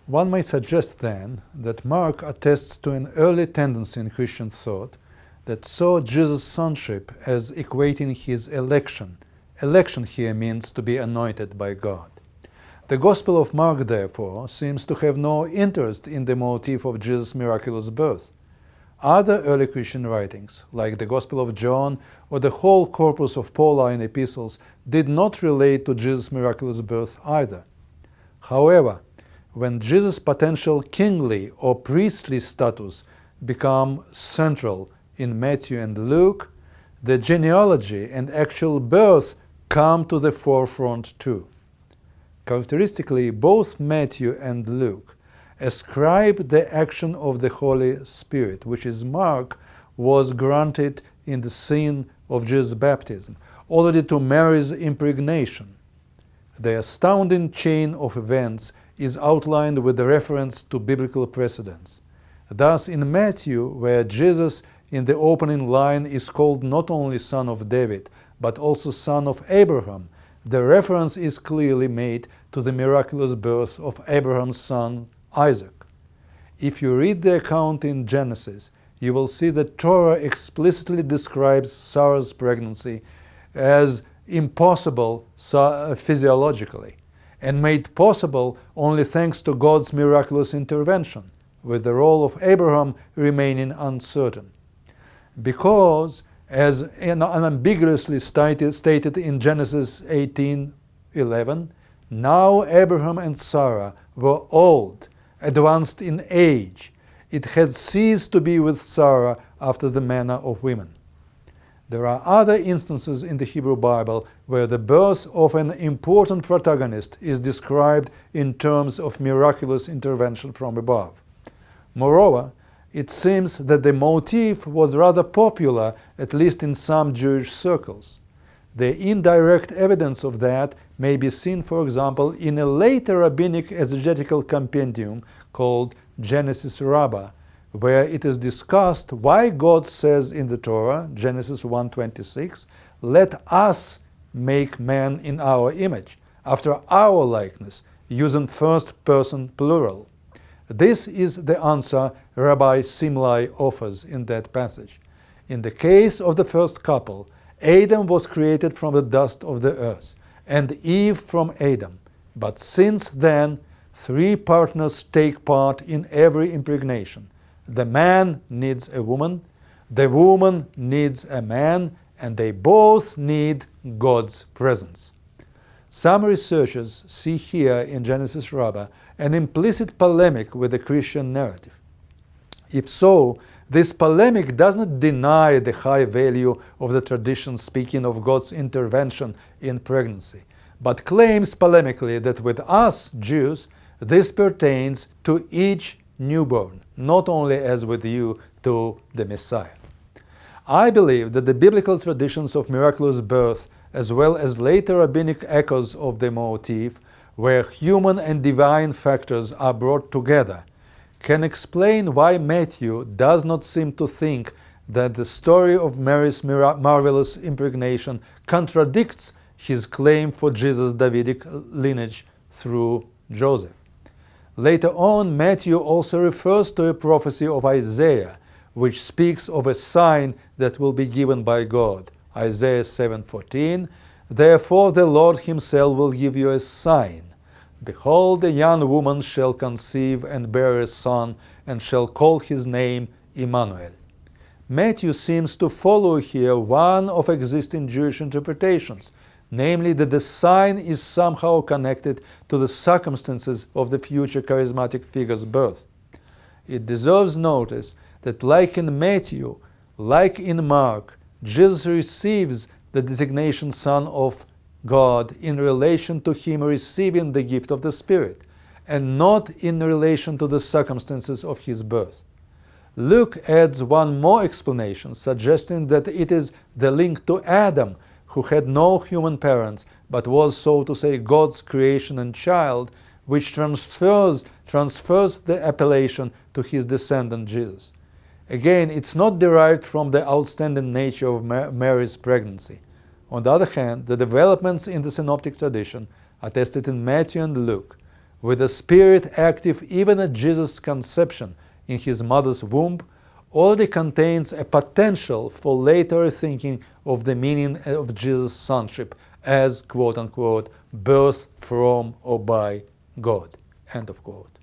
One might suggest then that Mark attests to an early tendency in Christian thought that saw Jesus' sonship as equating his election. Election here means to be anointed by God. The Gospel of Mark, therefore, seems to have no interest in the motif of Jesus' miraculous birth. Other early Christian writings, like the Gospel of John or the whole corpus of Pauline epistles, did not relate to Jesus' miraculous birth either. However, when Jesus' potential kingly or priestly status become central in Matthew and Luke, the genealogy and actual birth come to the forefront too. Characteristically, both Matthew and Luke ascribe the action of the Holy Spirit, which is Mark, was granted in the scene of Jesus' baptism, already to Mary's impregnation. The astounding chain of events is outlined with the reference to biblical precedents. Thus, in Matthew, where Jesus in the opening line is called not only Son of David, but also Son of Abraham, the reference is clearly made to the miraculous birth of Abraham's son Isaac. If you read the account in Genesis, you will see that Torah explicitly describes Sarah's pregnancy as impossible physiologically, and made possible only thanks to God's miraculous intervention, with the role of Abraham remaining uncertain. Because, as unambiguously stated in Genesis 18:11, now Abraham and Sarah were old, advanced in age. It had ceased to be with Sarah after the manner of women. There are other instances in the Hebrew Bible where the birth of an important protagonist is described in terms of miraculous intervention from above. Moreover, it seems that the motif was rather popular, at least in some Jewish circles. The indirect evidence of that may be seen, for example, in a later rabbinic exegetical compendium called Genesis Rabbah, where it is discussed why God says in the Torah, Genesis 1:26, "Let us make man in our image, after our likeness," using first person plural. This is the answer Rabbi Simlai offers in that passage. In the case of the first couple, Adam was created from the dust of the earth, and Eve from Adam. But since then, three partners take part in every impregnation. The man needs a woman, the woman needs a man, and they both need God's presence. Some researchers see here in Genesis Rabbah an implicit polemic with the Christian narrative. If so, this polemic does not deny the high value of the tradition speaking of God's intervention in pregnancy, but claims polemically that with us, Jews, this pertains to each newborn, not only as with you to the Messiah. I believe that the biblical traditions of miraculous birth, as well as later rabbinic echoes of the motif, where human and divine factors are brought together, can explain why Matthew does not seem to think that the story of Mary's marvelous impregnation contradicts his claim for Jesus' Davidic lineage through Joseph. Later on, Matthew also refers to a prophecy of Isaiah, which speaks of a sign that will be given by God. Isaiah 7:14, "Therefore the Lord himself will give you a sign. Behold, a young woman shall conceive and bear a son, and shall call his name Emmanuel." Matthew seems to follow here one of existing Jewish interpretations, namely that the sign is somehow connected to the circumstances of the future charismatic figure's birth. It deserves notice that like in Matthew, like in Mark, Jesus receives the designation Son of God in relation to him receiving the gift of the Spirit, and not in relation to the circumstances of his birth. Luke adds one more explanation, suggesting that it is the link to Adam, who had no human parents, but was, so to say, God's creation and child, which transfers the appellation to his descendant Jesus. Again, it's not derived from the outstanding nature of Mary's pregnancy. On the other hand, the developments in the synoptic tradition attested in Matthew and Luke, with the Spirit active even at Jesus' conception in his mother's womb, already contains a potential for later thinking of the meaning of Jesus' sonship as, quote-unquote, birth from or by God, end of quote.